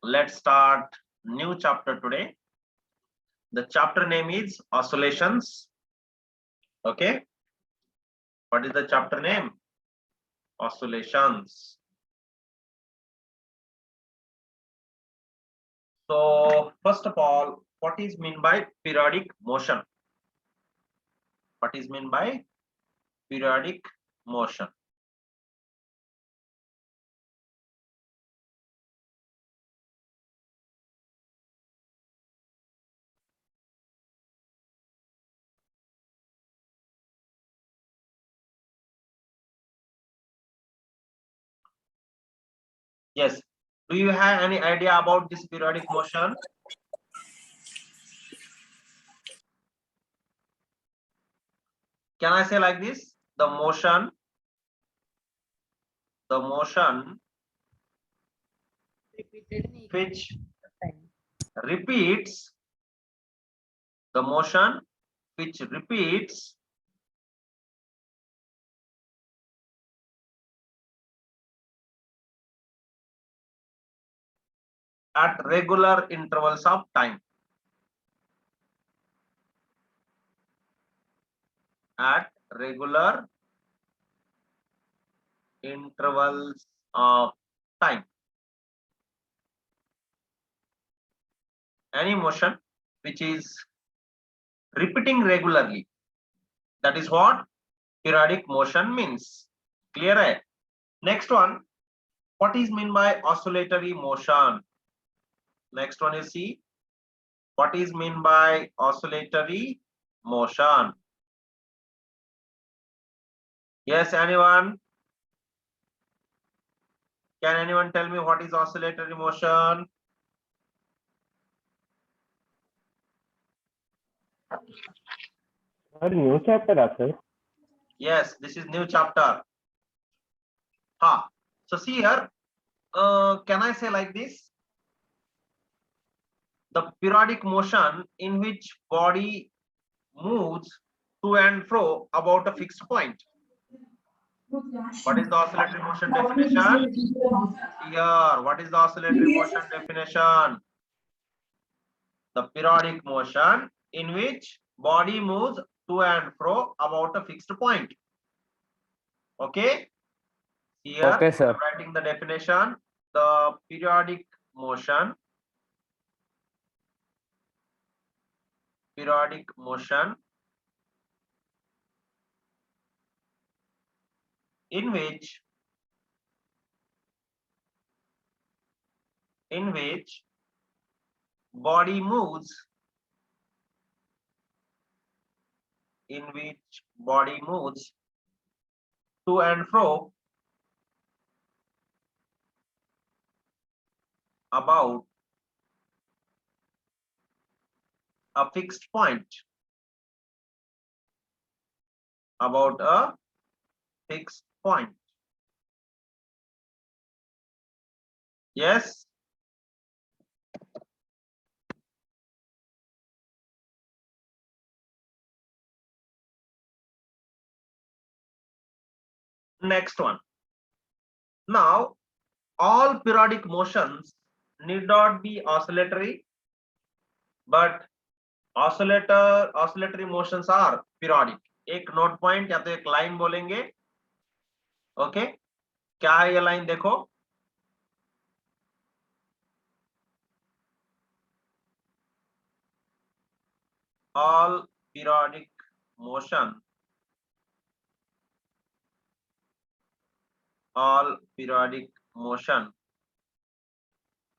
let's start new chapter today. The chapter name is oscillations. Okay, what is the chapter name? Oscillations. So first of all, what is meant by periodic motion? What is meant by periodic motion? Yes. Do you have any idea about this periodic motion? Can I say like this? The motion which repeats, the motion which repeats at regular intervals of time. At regular intervals of time. Any motion which is repeating regularly, that is what periodic motion means. Clear, hai? Next one, what is meant by oscillatory motion? Next one is see, what is meant by oscillatory motion? Yes, anyone? Can anyone tell me what is oscillatory motion? New chapter, sir. Yes, this is new chapter. So see here, can I say like this? The periodic motion in which body moves to and fro about a fixed point. What is the oscillatory motion definition? Here, what is the oscillatory motion definition? The periodic motion in which body moves to and fro about a fixed point. Okay? Here, Okay, sir. I'm writing the definition. The periodic motion in which body moves to and fro about a fixed point. About a fixed point. Yes. Next one. Now, all periodic motions need not be oscillatory, but oscillatory motions are periodic. एक note point या तो एक line बोलेंगे. Okay, क्या है ये line? देखो, all periodic motion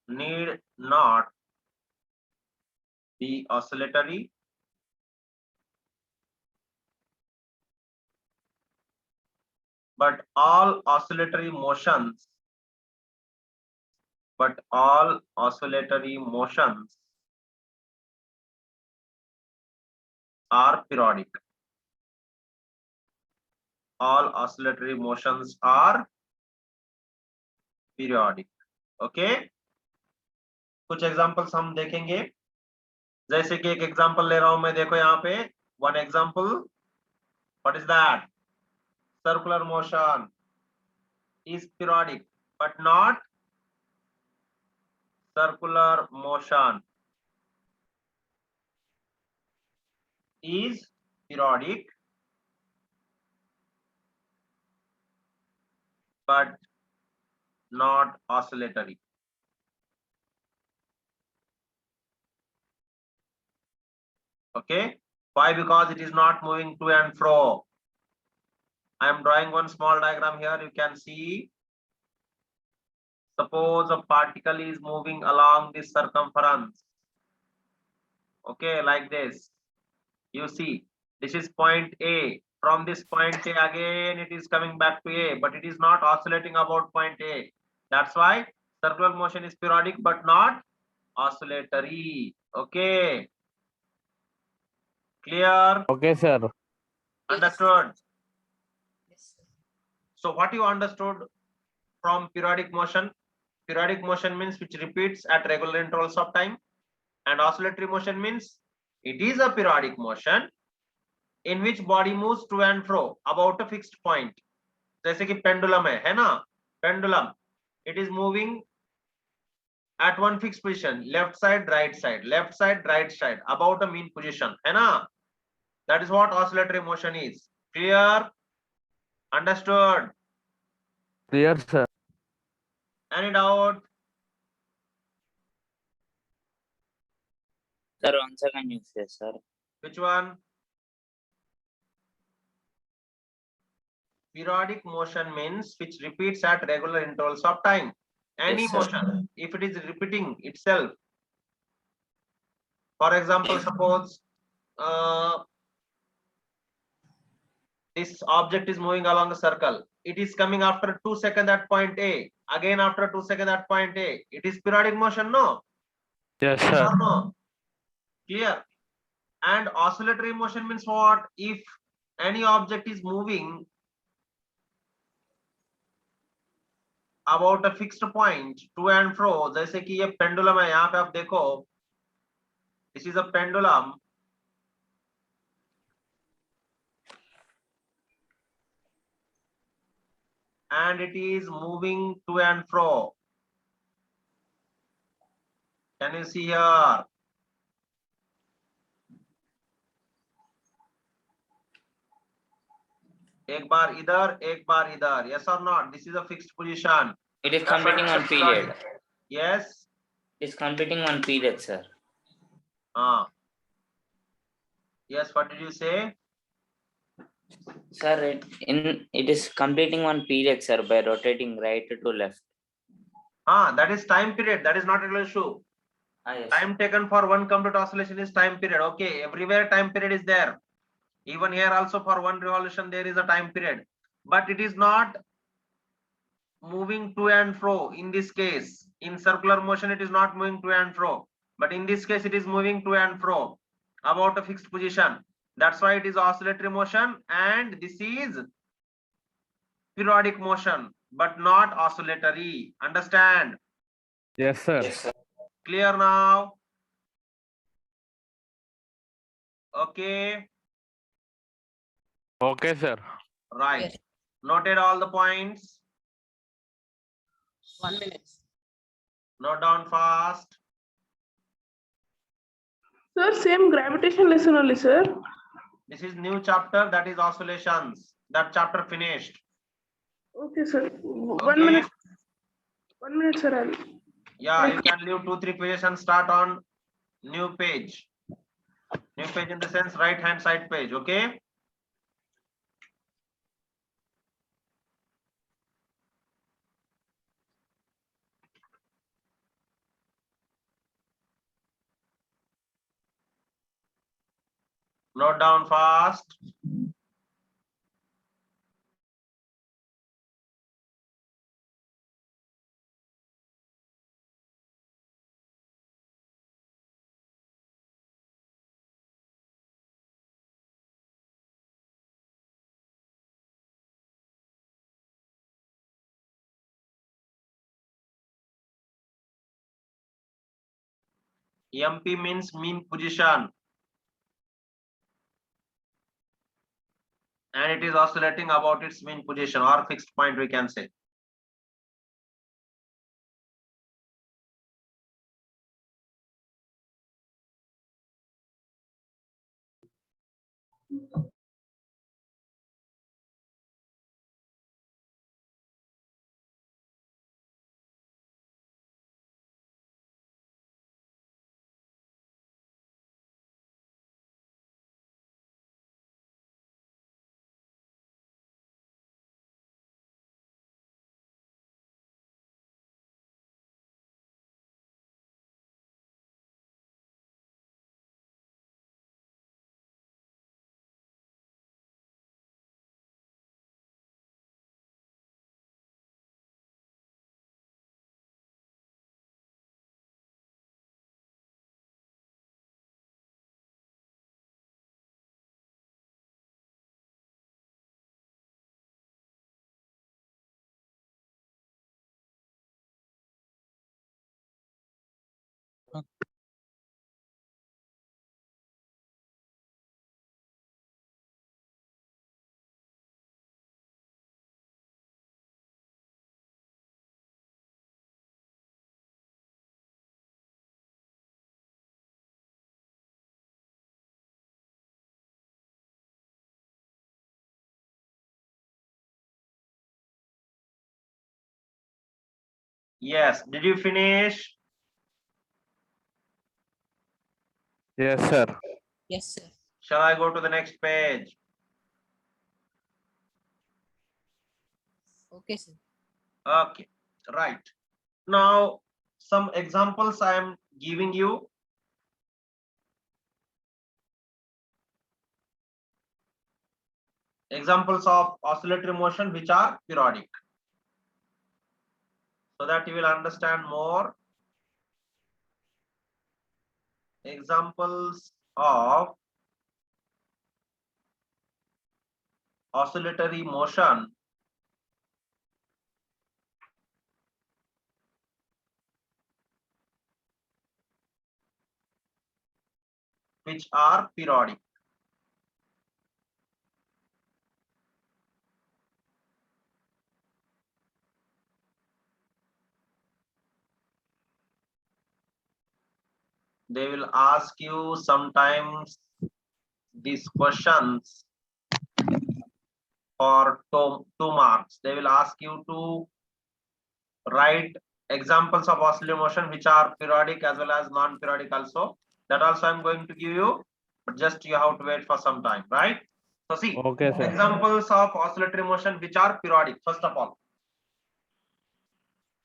need not be oscillatory, but all oscillatory motions are periodic. All oscillatory motions are periodic. Okay, कुछ एग्जांपल्स हम देखेंगे. जैसे कि एक एग्जांपल ले रहा हूं मैं. देखो यहाँ पे one example. What is that? Circular motion is periodic but not circular motion is periodic but not oscillatory. Okay, why? Because it is not moving to and fro. I am drawing one small diagram here. You can see, suppose a particle is moving along this circumference. Okay, like this. You see, this is point A. From this point A again, it is coming back to A, but it is not oscillating about point A. That's why circular motion is periodic but not oscillatory. Okay. Clear? Okay, sir. Understood? So what you understood from periodic motion? Periodic motion means which repeats at regular intervals of time, and oscillatory motion means it is a periodic motion in which body moves to and fro about a fixed point. जैसे कि pendulum है ना? Pendulum. It is moving at one fixed position, left side, right side, about a mean position, है ना? That is what oscillatory motion is. Clear? Understood? Clear, sir. Any doubt? Sir, once again you say, sir. Which one? Periodic motion means which repeats at regular intervals of time. Any Yes, sir. motion, if it is repeating itself. For example, suppose this object is moving along a circle. It is coming after 2 seconds at point A. Again after 2 seconds at point A. It is periodic motion, no? Yes, Yes sir. or no? Clear? And oscillatory motion means what? If any object is moving about a fixed point to and fro, जैसे कि ये pendulum है, यहाँ पे आप देखो, this is a pendulum. And it is moving to and fro. Can you see here? एक बार इधर, एक बार इधर. Yes or not? This is a fixed position. It is completing one period. Yes. It is completing one period, sir. Yes, what did you say? Sir, it is completing one period, sir, by rotating right to left. That is time period. That is not regular issue. Yes. Time taken for one complete oscillation is time period. Okay, everywhere time period is there. Even here also for one revolution there is a time period, but it is not moving to and fro. In this case, in circular motion it is not moving to and fro, but in this case it is moving to and fro about a fixed position. That's why it is oscillatory motion, and this is periodic motion but not oscillatory. Understand? Yes, sir. Yes, sir. Clear now? Okay. Okay, sir. Right. Yes. Noted all the points. 1 minute. Note down fast. Sir, same gravitation lesson only, sir. This is new chapter, that is oscillations. That chapter finished. Okay, sir. Okay. 1 minute. 1 minute, sir. Yeah, you can leave 2-3 pages and start on new page. New page in the sense right hand side page. Okay. Note down fast. MP means mean position, and it is oscillating about its mean position or fixed point, we can say. Yes, did you finish? Yes, sir. Yes, sir. Shall I go to the next page? Okay, sir. Okay, right. Now, some examples I am giving you. Examples of oscillatory motion which are periodic, so that you will understand more. Examples of oscillatory motion which are periodic. They will ask you sometimes these questions for two marks. They will ask you to write examples of oscillatory motion which are periodic as well as non-periodic also. That also I'm going to give you, but just you have to wait for some time, right? So see, Okay, sir. examples of oscillatory motion which are periodic. First of all,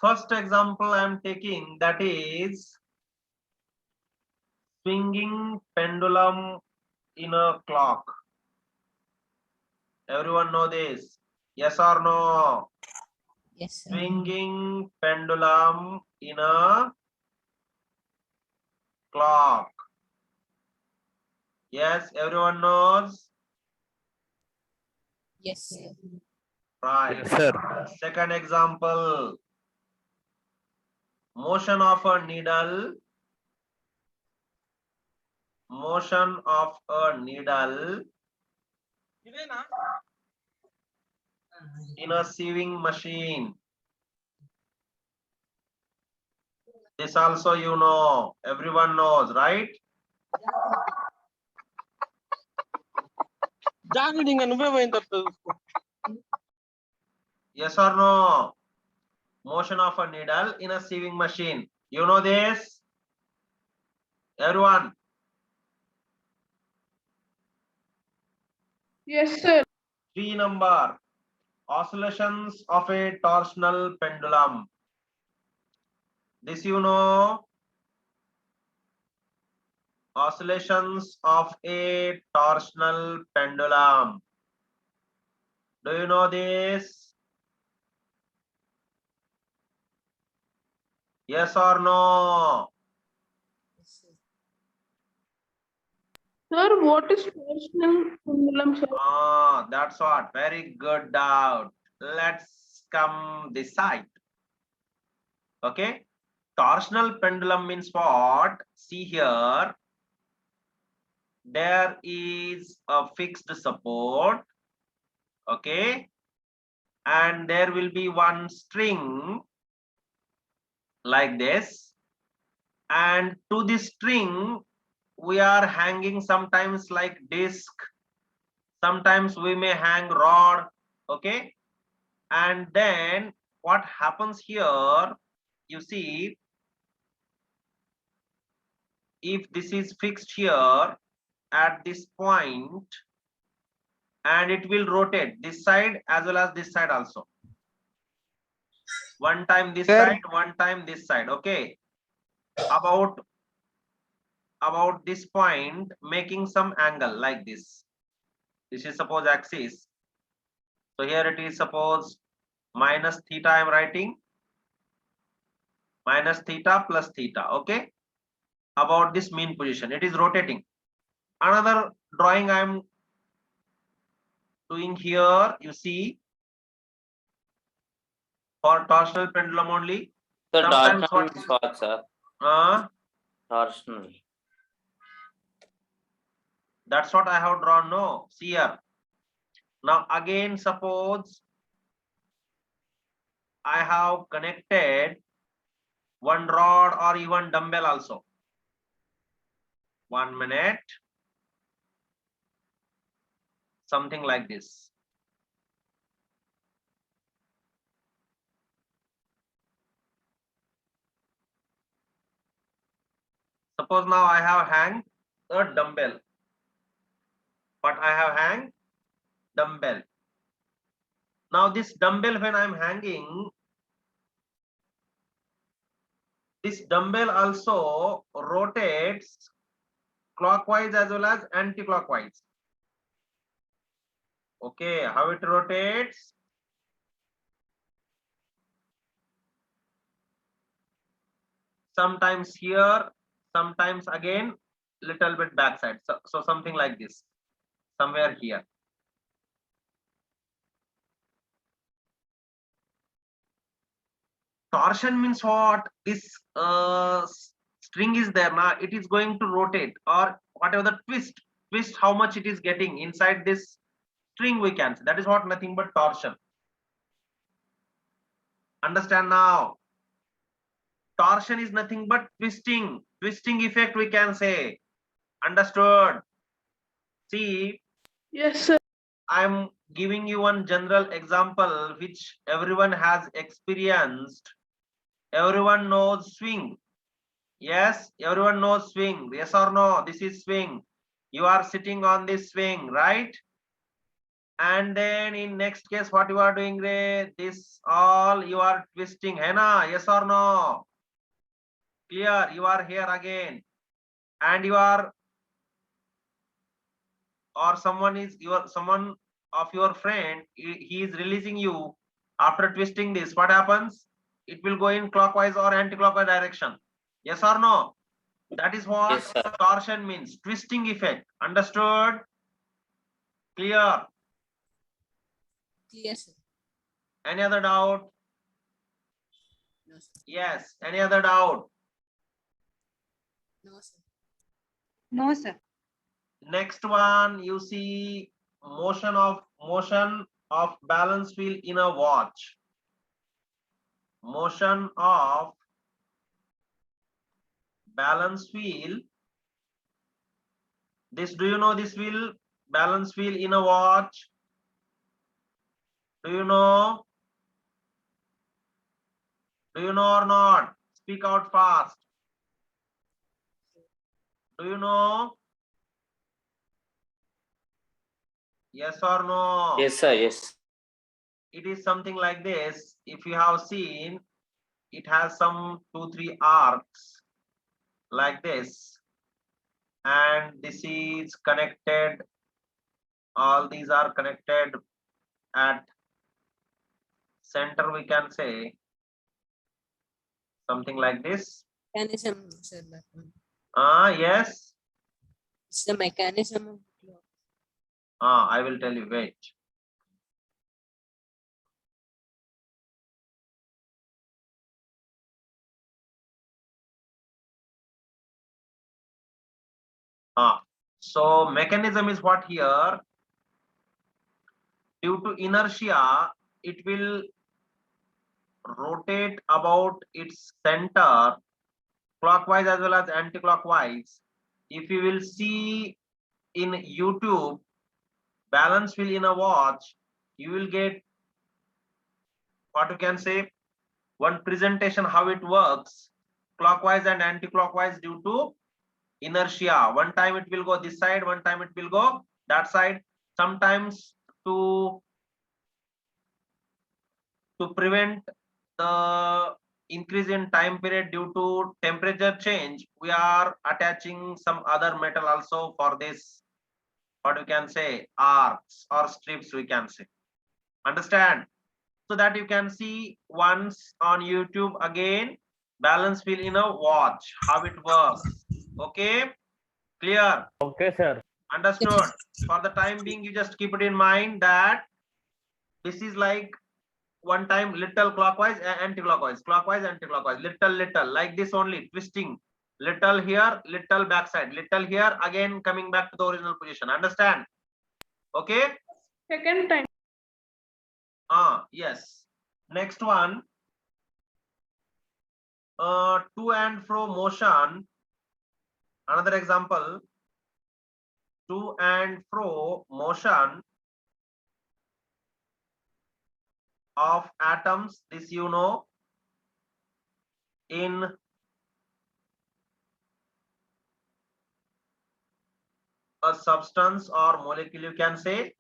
first example I am taking, that is swinging pendulum in a clock. Everyone know this? Yes or no? Yes, sir. Swinging pendulum in a clock. Yes, everyone knows. Yes, sir. Right. Yes, sir. Second example, motion of a needle. Motion of a needle in a sewing machine. This also you know, everyone knows, right? Yes or no? Motion of a needle in a sewing machine. You know this? Everyone? Yes, sir. 3 number, oscillations of a torsional pendulum. This you know? Oscillations of a torsional pendulum. Do you know this? Yes or no? Yes, sir. Sir, what is torsional pendulum, sir? Ah, that's what. Very good doubt. Let's come this side. Okay. Torsional pendulum means what? See here. There is a fixed support. Okay. And there will be one string like this. And to this string, we are hanging sometimes like disc Sometimes we may hang rod, okay? And then what happens here, you see, if this is fixed here at this point, and it will rotate this side as well as this side also. One time this Sir. side, one time this side, okay? About this point, making some angle like this. This is suppose axis. So here it is suppose minus theta I am writing. Minus theta plus theta, okay? About this mean position, it is rotating. Another drawing I am doing here, you see, for torsional pendulum only. So Sometimes torsional what- is what, sir? Torsional. That's what I have drawn. No, see here. Now again, suppose I have connected one rod or even dumbbell also. 1 minute. Something like this. Suppose now I have hanged a dumbbell. But I have hanged dumbbell. Now this dumbbell, when I am hanging, this dumbbell also rotates clockwise as well as anti-clockwise. Okay, how it rotates? Sometimes here, sometimes again, little bit backside. So something like this, somewhere here. Torsion means what? This string is there now, it is going to rotate, or whatever the twist how much it is getting inside this string, we can say that is what, nothing but torsion. Understand now? Torsion is nothing but twisting effect, we can say. Understood? See, Yes, sir. I'm giving you one general example which everyone has experienced. Everyone knows swing. Yes, everyone knows swing. Yes or no? This is swing. You are sitting on this swing, right? And then in next case, what you are doing, Ray? This all you are twisting. Henna, yes or no? Clear? You are here again. And you are, or someone of your friend, he is releasing you after twisting this. What happens? It will go in clockwise or anti-clockwise direction. Yes or no? That is what Yes, sir. torsion means. Twisting effect. Understood? Clear? Clear, sir. Any other doubt? No, sir. Yes. Any other doubt? No, sir. No, sir. Next one, you see motion of balance wheel in a watch. Motion of balance wheel. This, do you know this wheel? Balance wheel in a watch. Do you know? Do you know or not? Speak out fast. Do you know? Yes or no? Yes, sir. Yes. It is something like this. If you have seen, it has some 2-3 arcs like this, and this is connected. All these are connected at center, we can say something like this. Mechanism, sir. That one. Yes. It's the mechanism of the clock. I will tell you, wait. So mechanism is what here? Due to inertia, it will rotate about its center clockwise as well as anti-clockwise. If you will see in YouTube, balance wheel in a watch, you will get what you can say one presentation how it works clockwise and anti-clockwise due to inertia. One time it will go this side, one time it will go that side. Sometimes to prevent the increase in time period due to temperature change, we are attaching some other metal also for this, what you can say, arcs or strips we can say. Understand? So that you can see once on YouTube again, balance wheel in a watch, how it works. Okay, clear? Okay, sir. Understood? For the time being, you just keep it in mind that this is like one time little clockwise, anti-clockwise, clockwise, anti-clockwise, little, like this only, twisting. Little here, little backside, little here, again coming back to the original position. Understand? Okay? Second time. Yes. Next one. To and fro motion. Another example. To and fro motion of atoms. This you know. In a substance or molecule, you can say.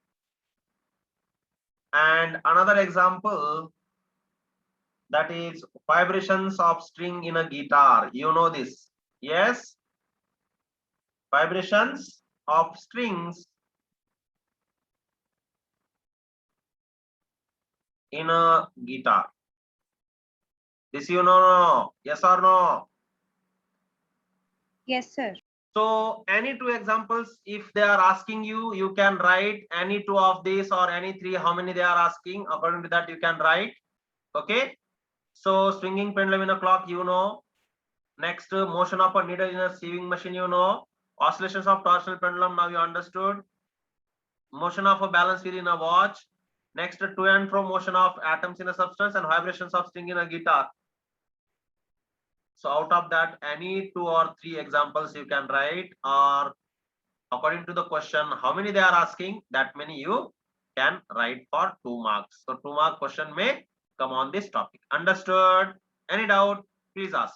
And another example, that is vibrations of string in a guitar. You know this. Yes. Vibrations of strings in a guitar. This you know, yes or no? Yes, sir. So any two examples, if they are asking you, you can write any two of these or any three, how many they are asking. According to that, you can write. Okay. So swinging pendulum in a clock, you know. Next, motion of a needle in a sieving machine, you know. Oscillations of torsional pendulum, now you understood. Motion of a balance wheel in a watch. Next, to and fro motion of atoms in a substance and vibrations of string in a guitar. So out of that, any two or three examples you can write, or according to the question, how many they are asking, that many you can write for 2 marks. So 2-mark question may come on this topic. Understood? Any doubt? Please ask.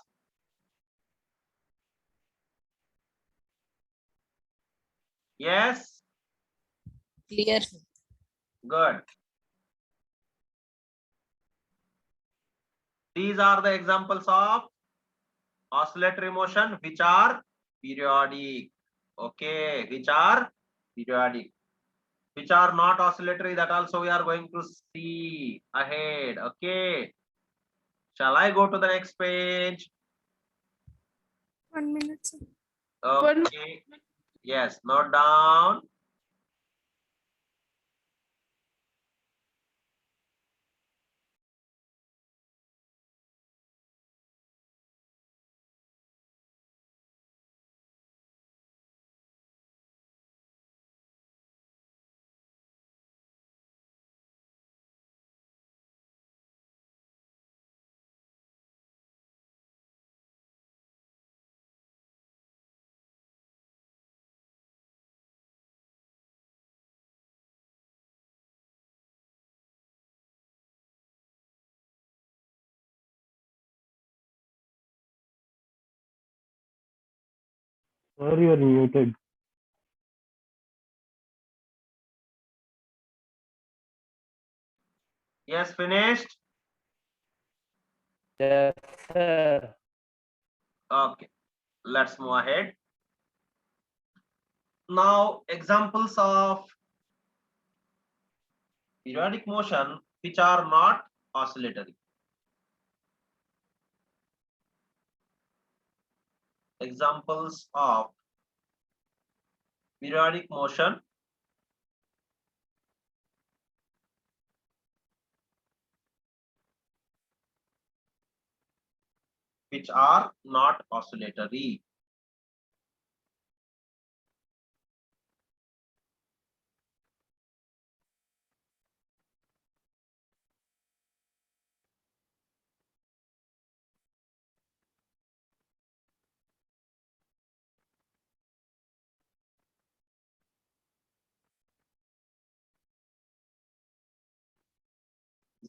Yes? Clear. Good. These are the examples of oscillatory motion which are periodic. Okay, which are periodic. Which are not oscillatory, that also we are going to see ahead. Okay. Shall I go to the next page? 1 minute, sir. Okay. Yes, note down. Sir, you are muted. Yes, finished. Yes, sir. Okay, let's move ahead. Now, examples of periodic motion which are not oscillatory. Examples of periodic motion which are not oscillatory.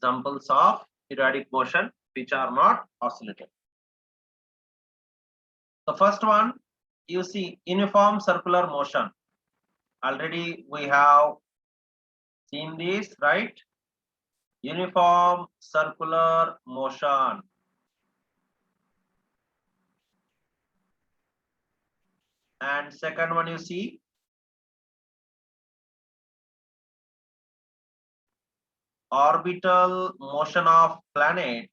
examples of periodic motion which are not oscillating. The first one, you see uniform circular motion. Already we have seen this, right? Uniform circular motion. And second one, you see orbital motion of planet.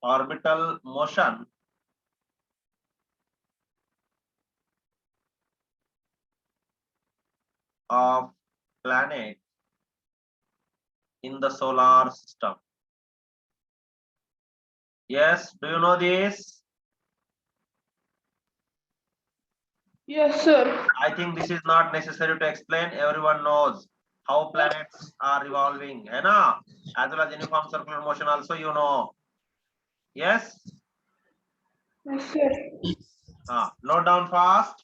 Orbital motion of planet in the solar system. Yes, do you know this? Yes, sir. I think this is not necessary to explain. Everyone knows how planets are revolving, hai na? As well as uniform circular motion also you know. Yes? Yes, sir. Note down fast.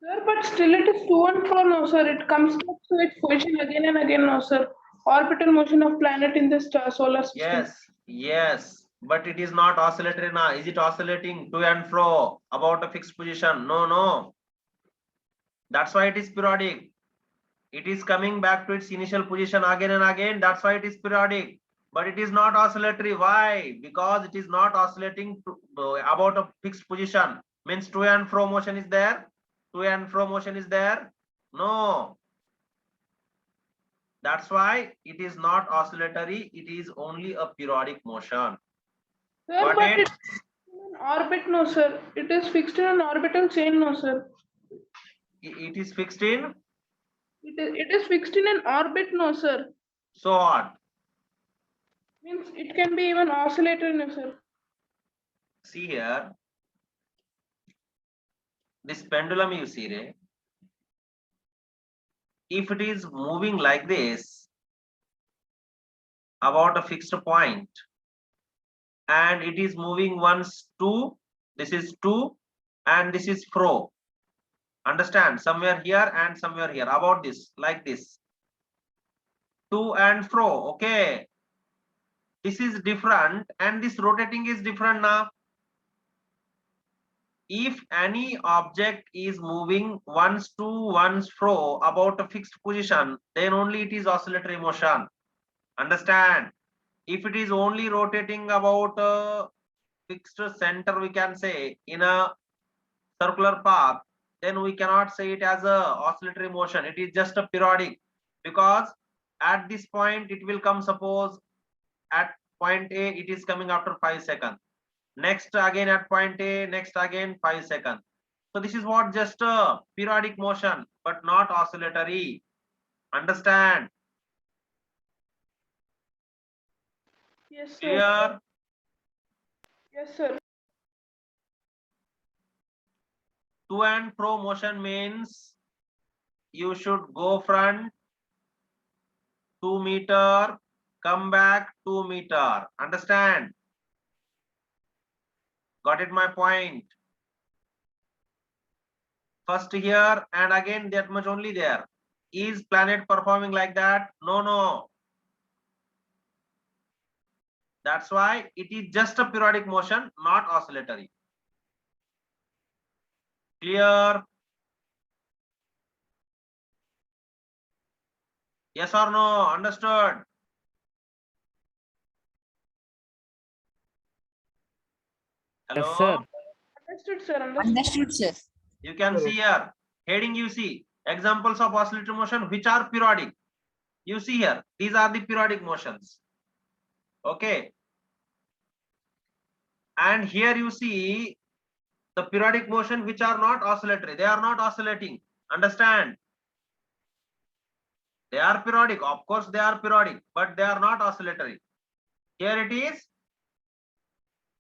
Sir, but still it is to and fro, no, sir. It comes back to its position again and again, no, sir. Orbital motion of planet in the solar system. Yes, yes. But it is not oscillatory now. Is it oscillating to and fro about a fixed position? No, no. That's why it is periodic. It is coming back to its initial position again and again. That's why it is periodic. But it is not oscillatory. Why? Because it is not oscillating about a fixed position. Means to and fro motion is there. To and fro motion is there. No. That's why it is not oscillatory. It is only a periodic motion. Sir, Got but it? it's in an orbit, no, sir. It is fixed in an orbital chain, no, sir. It is fixed in. It is fixed in an orbit, no, sir. So what? Means it can be even oscillator, no, sir. See here. This pendulum you see, Ray. If it is moving like this about a fixed point and it is moving once to, this is to and this is fro. Understand? Somewhere here and somewhere here about this, like this. To and fro. Okay. This is different and this rotating is different now. If any object is moving once to once fro about a fixed position, then only it is oscillatory motion. Understand? If it is only rotating about a fixed center, we can say in a circular path, then we cannot say it as a oscillatory motion. It is just a periodic, because at this point it will come, suppose at point A it is coming after 5 seconds. Next again at point A, next again 5 seconds. So this is what just a periodic motion, but not oscillatory. Understand? Yes, sir. Clear? Yes, sir. To and fro motion means you should go front 2 meter, come back 2 meter. Understand? Got it my point? First here and again that much only there. Is planet performing like that? No, no. That's why it is just a periodic motion, not oscillatory. Clear? Yes or no? Understood? Hello? Yes, sir. Understood, sir. Understood, sir. You can see here, heading you see, examples of oscillatory motion which are periodic. You see here, these are the periodic motions. Okay. And here you see the periodic motion which are not oscillatory. They are not oscillating. Understand? They are periodic. Of course, they are periodic, but they are not oscillatory. Here it is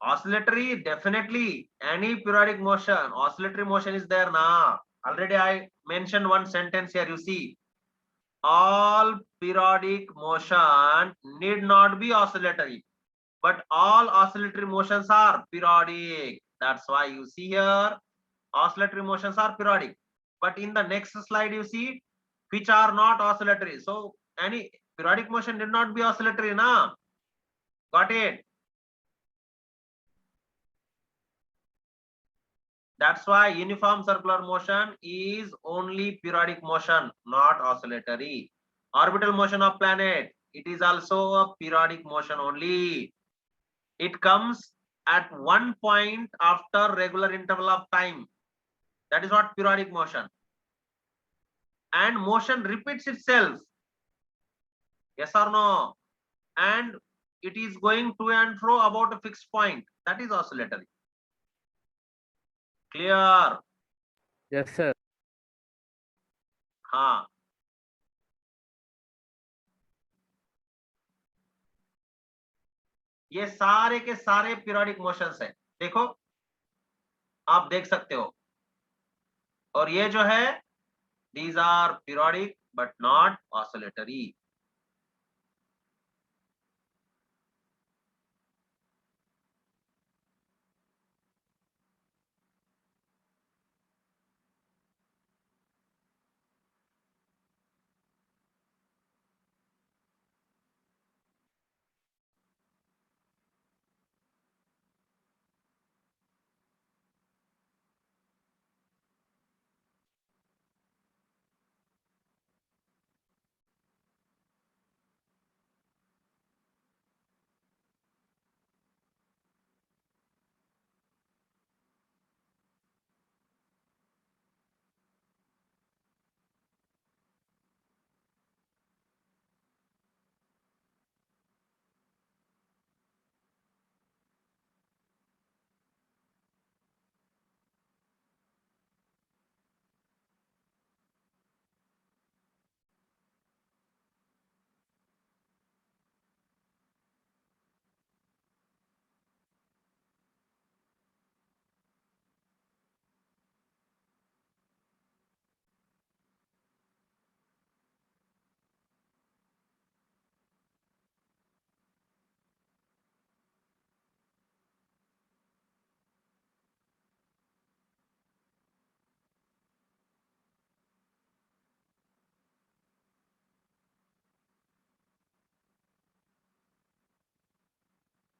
oscillatory. Definitely, any periodic motion, oscillatory motion is there now. Already I mentioned one sentence here. You see, all periodic motion need not be oscillatory, but all oscillatory motions are periodic. That's why you see here oscillatory motions are periodic, but in the next slide you see which are not oscillatory. So any periodic motion did not be oscillatory, na? Got it? That's why uniform circular motion is only periodic motion, not oscillatory. Orbital motion of planet, it is also a periodic motion only. It comes at one point after regular interval of time. That is what periodic motion. And motion repeats itself. Yes or no? And it is going to and fro about a fixed point. That is oscillatory. Clear? Yes, sir. हाँ. ये सारे के सारे periodic motions है. देखो, आप देख सकते हो. और ये जो है, these are periodic but not oscillatory.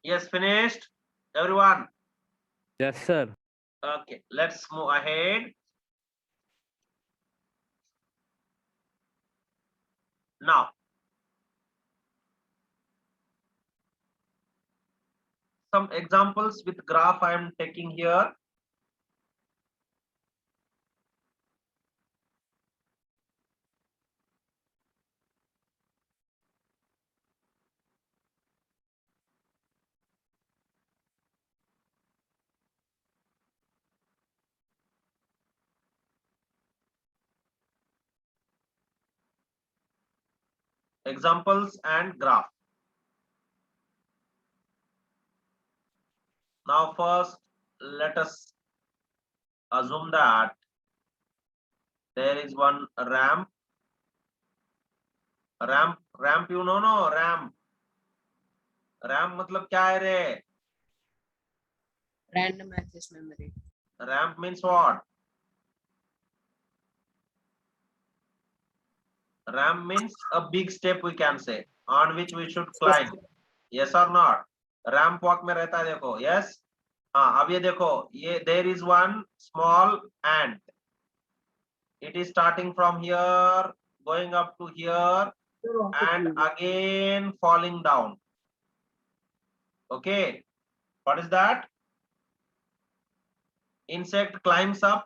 Yes, finished? Everyone? Yes, sir. Okay, let's move ahead. Now, some examples with graph I am taking here. Examples and graph. Now first, let us assume that there is one ramp. Ramp you know, no? Ramp. Ramp मतलब क्या है रे? Random access memory. Ramp means what? Ramp means a big step, we can say, on which we should climb. Yes or not? Ramp walk में रहता है, देखो. Yes. हाँ, अब ये देखो, ये there is one small ant. It is starting from here, going up to here, and again falling down. Okay. What is that? Insect climbs up.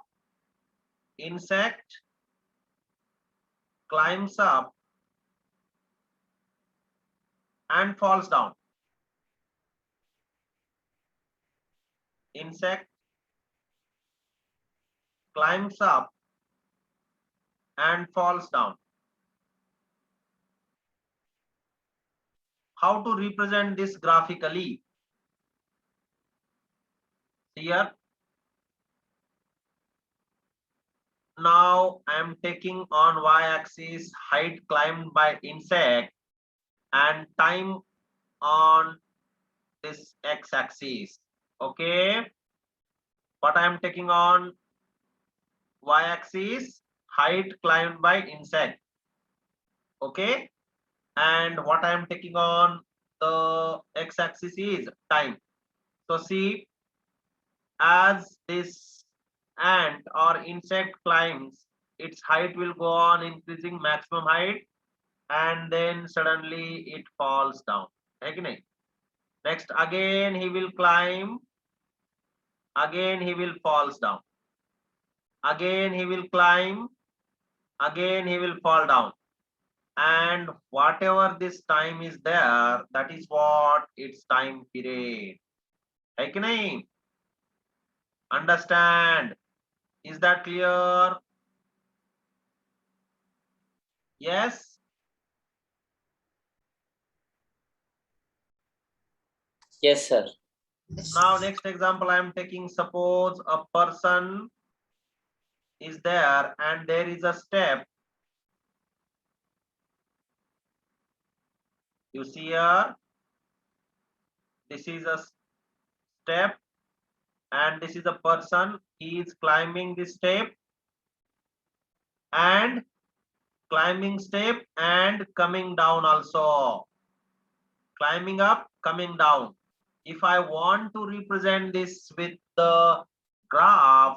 Insect climbs up and falls down. Insect climbs up and falls down. How to represent this graphically? Here. Now I am taking on y-axis height climbed by insect and time on this x-axis. Okay. What I am taking on y-axis? height climbed by insect. Okay, and what I am taking on the x-axis is time. So see, as this ant or insect climbs, its height will go on increasing maximum height, and then suddenly it falls down. Okay? Next, again he will climb, again he will falls down, again he will climb, again he will fall down, and whatever this time is there, that is what its time period. Okay? Understand? Is that clear? Yes. Yes, sir. Yes. Now next example I am taking, suppose a person is there and there is a step. You see here, this is a step and this is a person. He is climbing this step and climbing step and coming down also. Climbing up, coming down. If I want to represent this with the graph,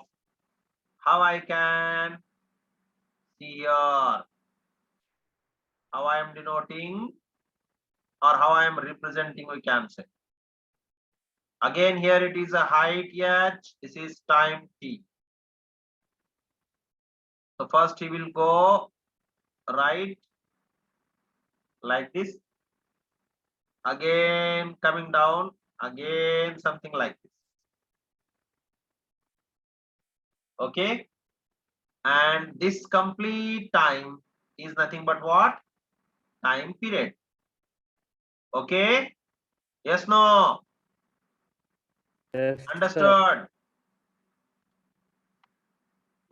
how I can see here, how I am denoting or how I am representing, we can say. Again, here it is a height h, this is time t. So first he will go right like this, again coming down, again something like this. Okay, and this complete time is nothing but what? Time period. Okay, yes, no? Yes, sir. Understood?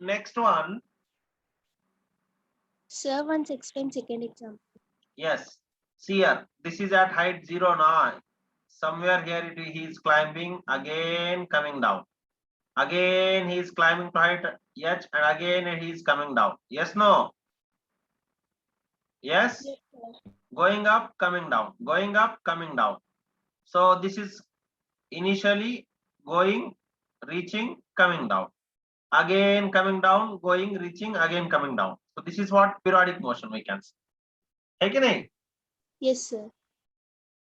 Next one. Sir, once explain second example. Yes, see here, this is at height 0 now. Somewhere here he is climbing, again coming down. Again he is climbing to height h and again he is coming down. Yes, no? Yes? Yes, sir. Going up, coming down, going up, coming down. So this is initially going, reaching, coming down. Again coming down, going, reaching, again coming down. So this is what periodic motion we can say. Okay? Yes, sir.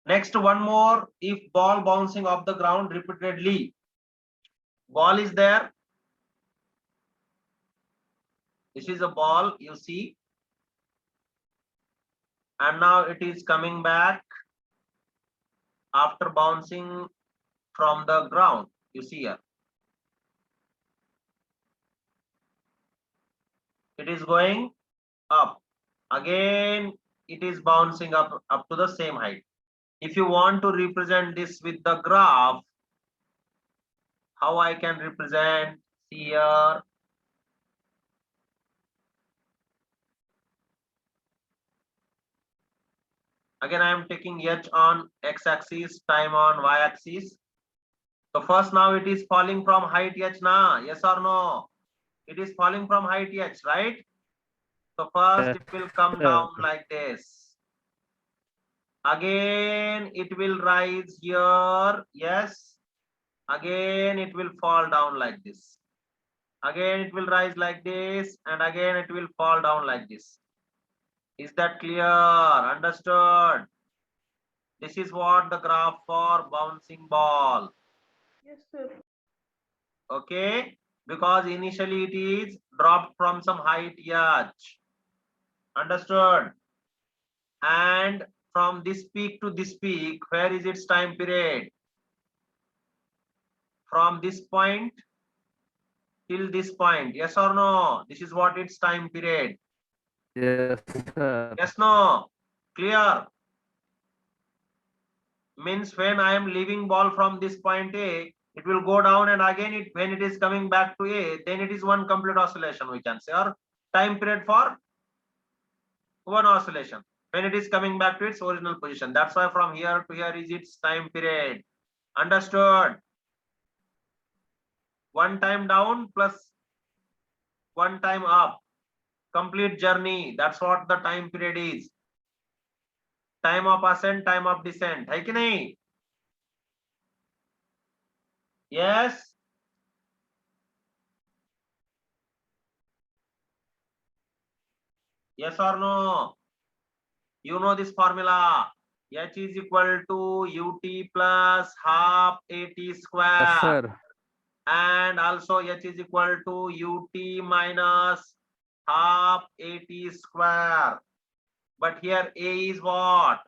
Next, one more. If ball bouncing off the ground repeatedly, ball is there. This is a ball, you see. And now it is coming back after bouncing from the ground. You see here. It is going up. Again, it is bouncing up to the same height. If you want to represent this with the graph, how I can represent? See here. Again, I am taking h on x-axis, time on y-axis. So first now it is falling from height h na, yes or no? It is falling from height h, right? So first it will come down like this. Again it will rise here, yes. Again it will fall down like this. Again it will rise like this, and again it will fall down like this. Is that clear? Understood? This is what the graph for bouncing ball. Yes, sir. Okay, because initially it is dropped from some height h. Understood? And from this peak to this peak, where is its time period? From this point till this point, yes or no? This is what its time period. Yes, sir. Yes, no? Clear? Means when I am leaving ball from this point A, it will go down, and again when it is coming back to A, then it is one complete oscillation, we can say, or time period for one oscillation when it is coming back to its original position. That's why from here to here is its time period. Understood? One time down plus one time up. complete journey. That's what the time period is. Time of ascent, time of descent. है कि नहीं? Yes. Yes or no? You know this formula. H is equal to ut plus half at square. Yes, sir. And also H is equal to ut minus half at square. But here A is what?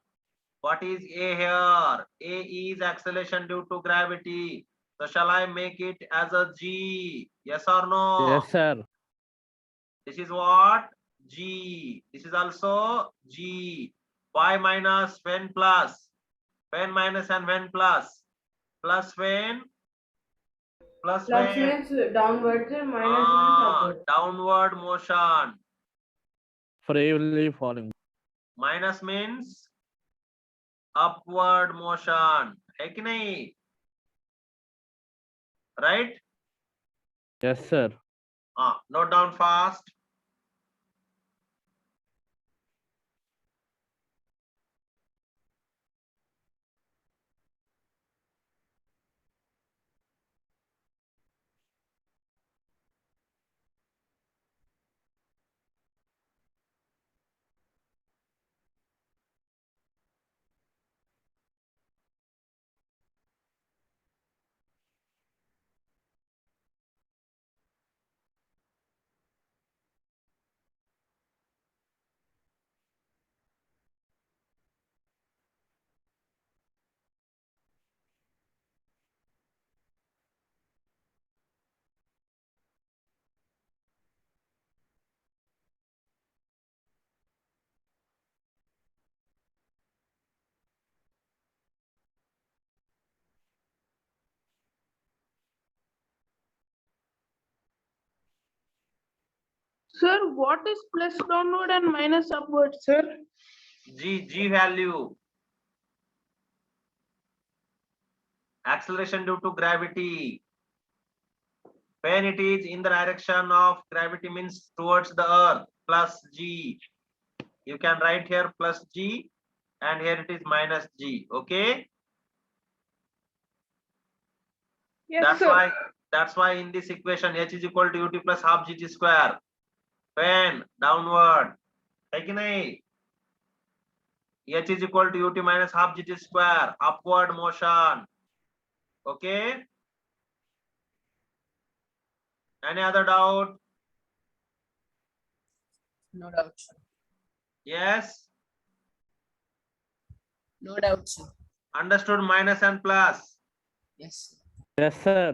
What is A here? A is acceleration due to gravity. So shall I make it as a G? Yes or no? Yes, sir. This is what? G. This is also G. Y minus when plus. When minus and when plus. Plus when? Plus Plus when? means downwards and minus means upwards. Downward motion. Freely falling. Minus means upward motion. है कि नहीं? Right? Yes, sir. Note down fast. Sir, what is plus downward and minus upward, sir? G value. Acceleration due to gravity. When it is in the direction of gravity means towards the earth, plus G. You can write here plus G and here it is minus G. Okay. Yes, sir. That's why in this equation H is equal to ut plus half gt square. When downward. है कि नहीं? H is equal to ut minus half gt square. Upward motion. Okay. Any other doubt? No doubt, sir. Yes. No doubt, sir. Understood minus and plus. Yes. Yes, sir.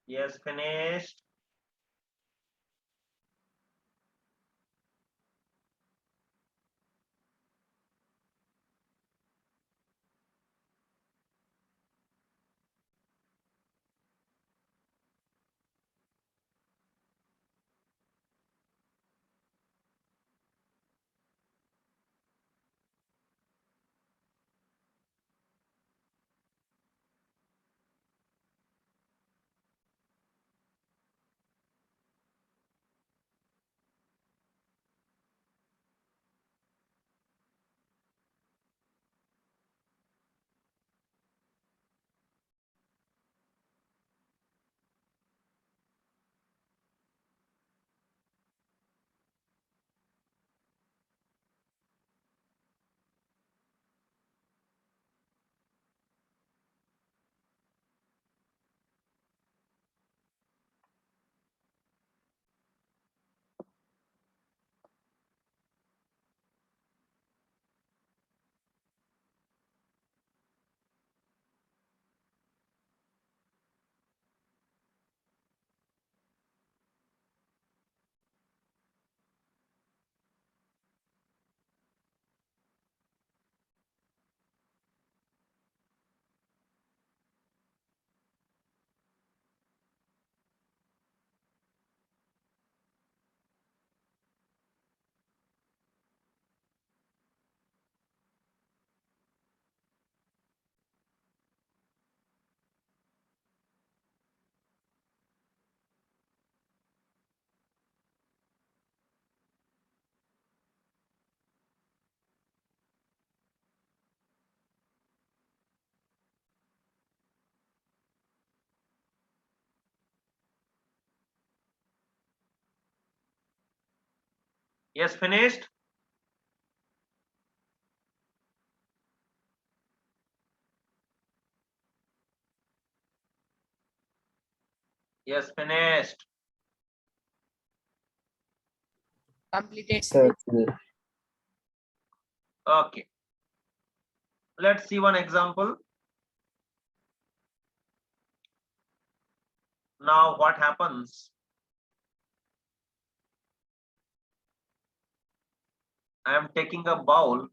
Yes, finished. Yes, finished. Yes, finished. Completed, Sir, sir. Okay. Let's see one example. Now what happens? I am taking a bowl.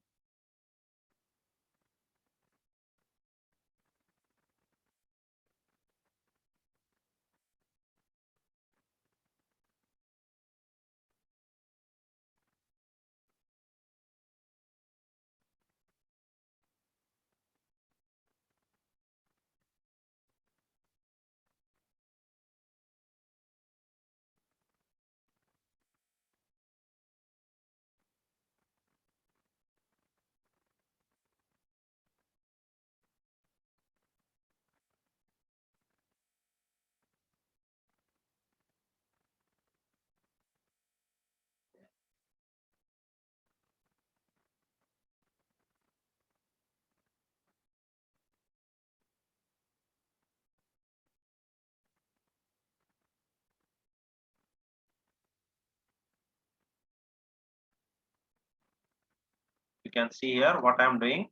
You can see here what I am doing.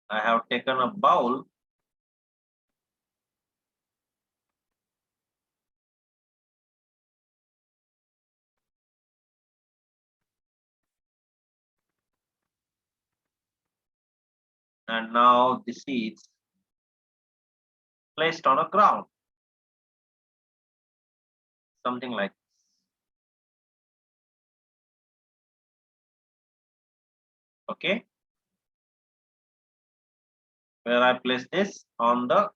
I have taken a bowl. And now the seeds placed on a ground. Something like this. Okay. Where I place this on the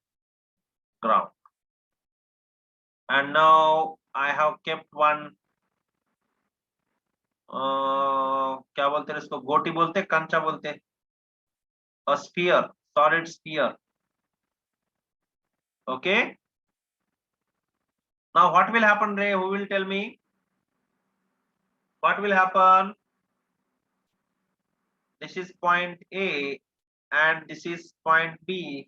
ground. And now I have kept one क्या बोलते हैं इसको, गोटी बोलते, कंचा बोलते, a sphere, solid sphere. Okay. Now what will happen, Ray? Who will tell me? What will happen? This is point A and this is point B.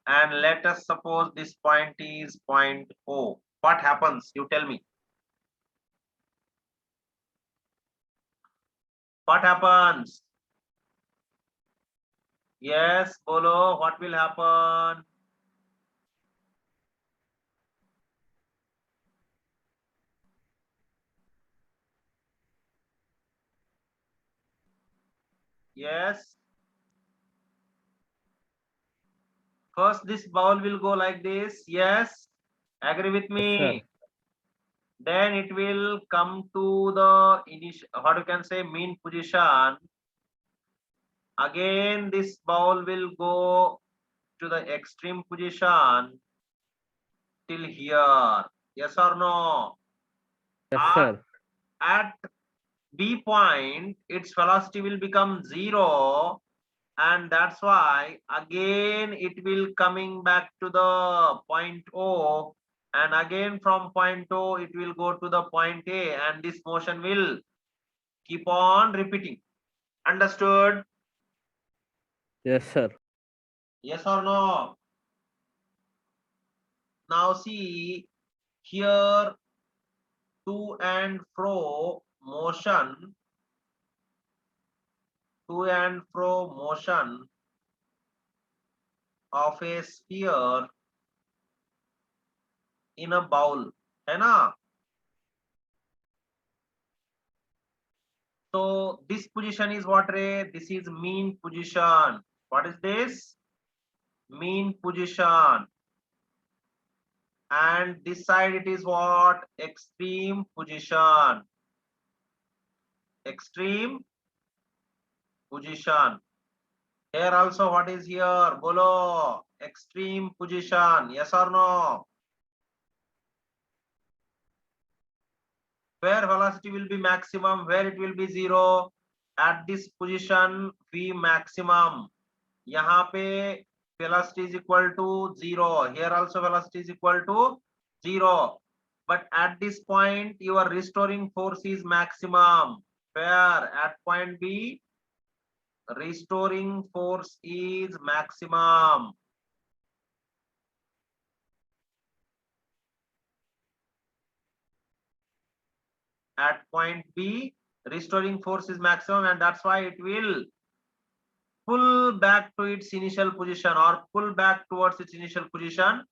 And let us suppose this point is point O. What happens? You tell me. What happens? Yes, Bolo, what will happen? Yes. First, this bowl will go like this. Yes. Agree with me. Then it will come to the initial, what you can say, mean position. Again, this bowl will go to the extreme position till here. Yes or no? Yes, sir. At B point, its velocity will become 0. And that's why again it will coming back to the point O, and again from point O it will go to the point A, and this motion will keep on repeating. Understood? Yes, sir. Yes or no? Now see here, to and fro motion, to and fro motion of a sphere in a bowl, है ना? So this position is what, Ray? This is mean position. What is this? Mean position. And this side it is what? Extreme position. Extreme position. Here also what is here? Bolo. Extreme position. Yes or no? Where velocity will be maximum, where it will be 0? at this position V maximum, यहाँ पे velocity is equal to 0, here also velocity is equal to 0, but at this point your restoring force is maximum. Where at point B, restoring force is maximum. At point B, restoring force is maximum, and that's why it will pull back to its initial position or pull back towards its initial position,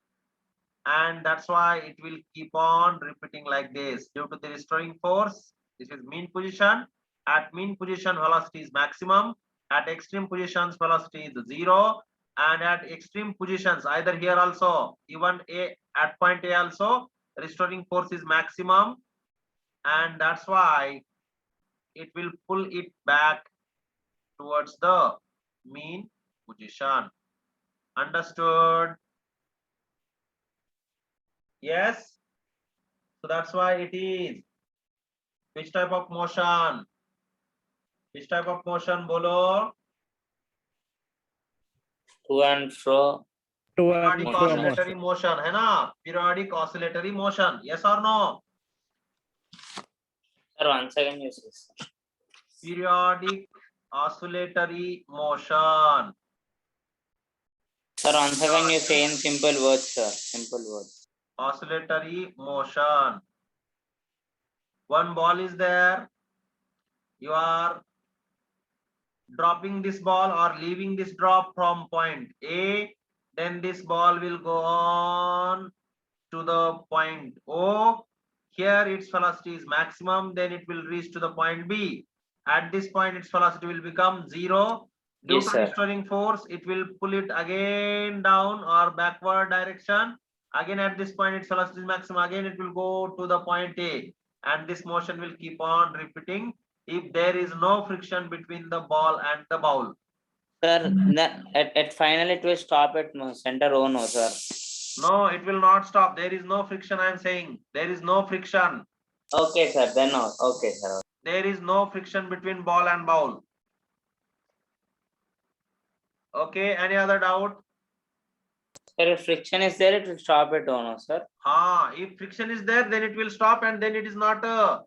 and that's why it will keep on repeating like this. Due to the restoring force, this is mean position. At mean position, velocity is maximum. At extreme positions, velocity is 0, and at extreme positions, either here also, even at point A also, restoring force is maximum, and that's why it will pull it back towards the mean position. Understood? Yes. So that's why it is which type of motion? Which type of motion? Bolo. To and fro. To and Periodic fro oscillatory motion, है ना? Periodic oscillatory motion. Yes or no? Sir, once again you say, sir. Periodic oscillatory motion. Sir, once again you say in simple words, sir. Simple words. Oscillatory motion. One ball is there. You are dropping this ball or leaving this drop from point A, then this ball will go on to the point O. Here its velocity is maximum, then it will reach to the point B. At this point its velocity will become 0. Due Yes, to sir. restoring force, it will pull it again down or backward direction. Again at this point its velocity is maximum, again it will go to the point A, and this motion will keep on repeating if there is no friction between the ball and the bowl. Sir, at final it will stop at no center O, no, sir. No, it will not stop. There is no friction, I am saying. There is no friction. Okay, sir. Then no. Okay, sir. There is no friction between ball and bowl. Okay, any other doubt? Sir, if friction is there, it will stop at O, no, sir. If friction is there, then it will stop, and then it is not a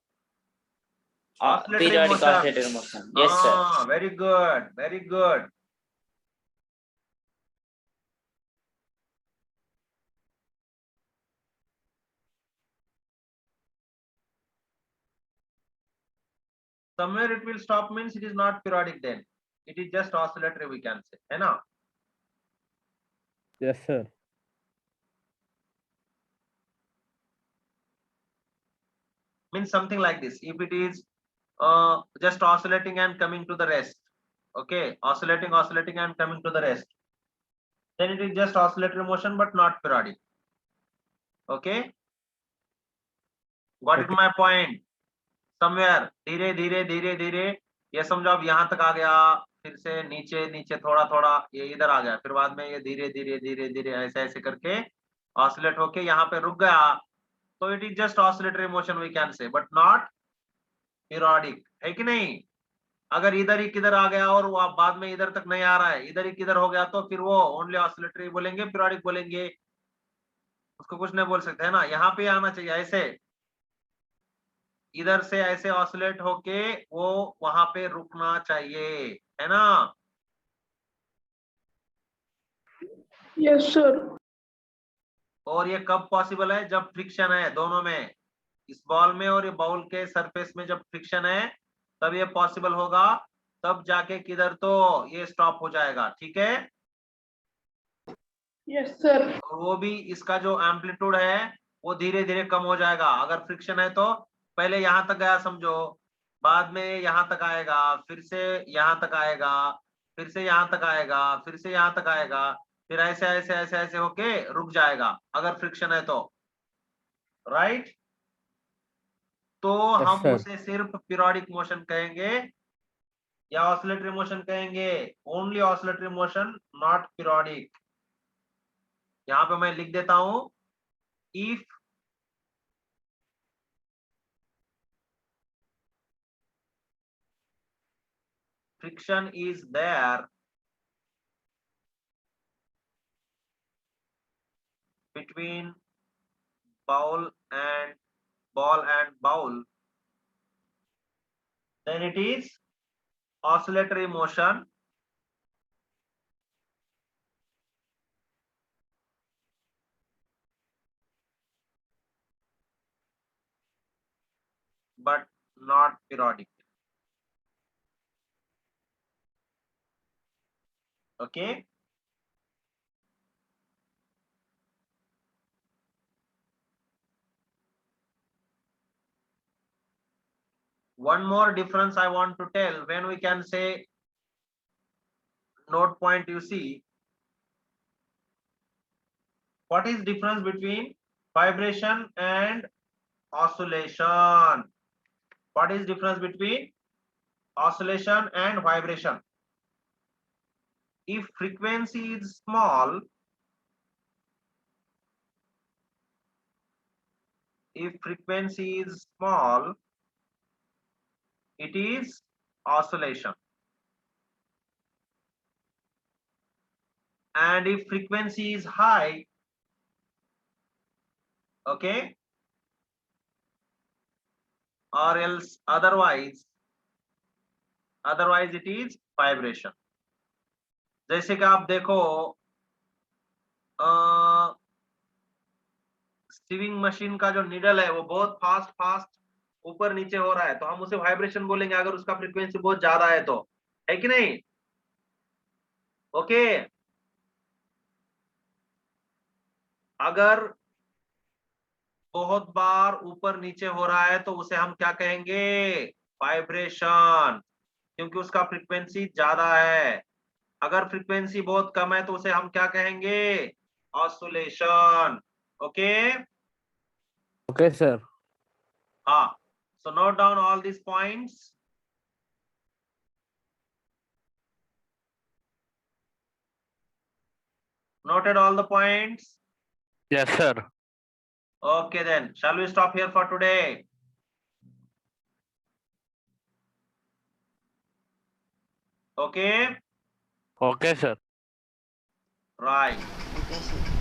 oscillatory Periodic motion. oscillatory motion. Yes, sir. Very good, very good. Somewhere it will stop means it is not periodic then. It is just oscillatory, we can say. है ना? Yes, sir. Means something like this. If it is just oscillating and coming to the rest, okay, oscillating and coming to the rest, then it is just oscillatory motion but not periodic. Okay, got it my point? Somewhere धीरे धीरे ये समझो अब यहाँ तक आ गया, फिर से नीचे नीचे थोड़ा थोड़ा ये इधर आ गया, फिर बाद में ये धीरे धीरे ऐसे ऐसे करके ऑसिलेट होके यहाँ पे रुक गया, तो it is just oscillatory motion we can say, but not periodic, है कि नहीं? अगर इधर ही किधर आ गया और वो बाद में इधर तक नहीं आ रहा है, इधर ही किधर हो गया, तो फिर वो ओनली ऑसिलेटरी बोलेंगे, पीरियोडिक बोलेंगे, उसको कुछ नहीं बोल सकते, है ना? यहाँ पे आना चाहिए ऐसे, इधर से ऐसे ऑसिलेट होके वो वहां पे रुकना चाहिए, है ना? Yes, sir. और ये कब पॉसिबल है? जब फ्रिक्शन है दोनों में, इस बॉल में और ये बाउल के सरफेस में जब फ्रिक्शन है तब ये पॉसिबल होगा, तब जाके किधर तो ये स्टॉप हो जाएगा, ठीक है? Yes, sir. और वो भी इसका जो एम्पलीट्यूड है वो धीरे धीरे कम हो जाएगा। अगर फ्रिक्शन है तो पहले यहाँ तक गया समझो, बाद में यहाँ तक आएगा, फिर से यहाँ तक आएगा, फिर से यहाँ तक आएगा, फिर से यहाँ तक आएगा, फिर ऐसे ऐसे ऐसे ऐसे होके रुक जाएगा अगर फ्रिक्शन है तो, राइट? तो हम sir. उसे सिर्फ पीरियोडिक मोशन कहेंगे या ऑसिलेटरी मोशन कहेंगे? Only oscillatory motion, not periodic. यहाँ पे मैं लिख देता हूं, if friction is there between ball and bowl, then it is oscillatory motion. But not periodic. Okay. One more difference I want to tell, when we can say note point, you see, what is difference between vibration and oscillation? What is difference between oscillation and vibration? If frequency is small, it is oscillation. And if frequency is high, okay, or else otherwise it is vibration. जैसे कि आप देखो, sieving machine का जो needle है वो बहुत fast ऊपर नीचे हो रहा है, तो हम उसे वाइब्रेशन बोलेंगे अगर उसका फ्रीक्वेंसी बहुत ज्यादा है तो, है कि नहीं? ओके। अगर बहुत बार ऊपर नीचे हो रहा है तो उसे हम क्या कहेंगे? वाइब्रेशन, क्योंकि उसका फ्रीक्वेंसी ज्यादा है। अगर फ्रीक्वेंसी बहुत कम है तो उसे हम क्या कहेंगे? ऑसिलेशन। ओके। Okay, sir. हाँ, so note down all these points. Noted all the points? Yes, sir. Okay then, shall we stop here for today? Okay, Okay, sir. right. Okay, sir.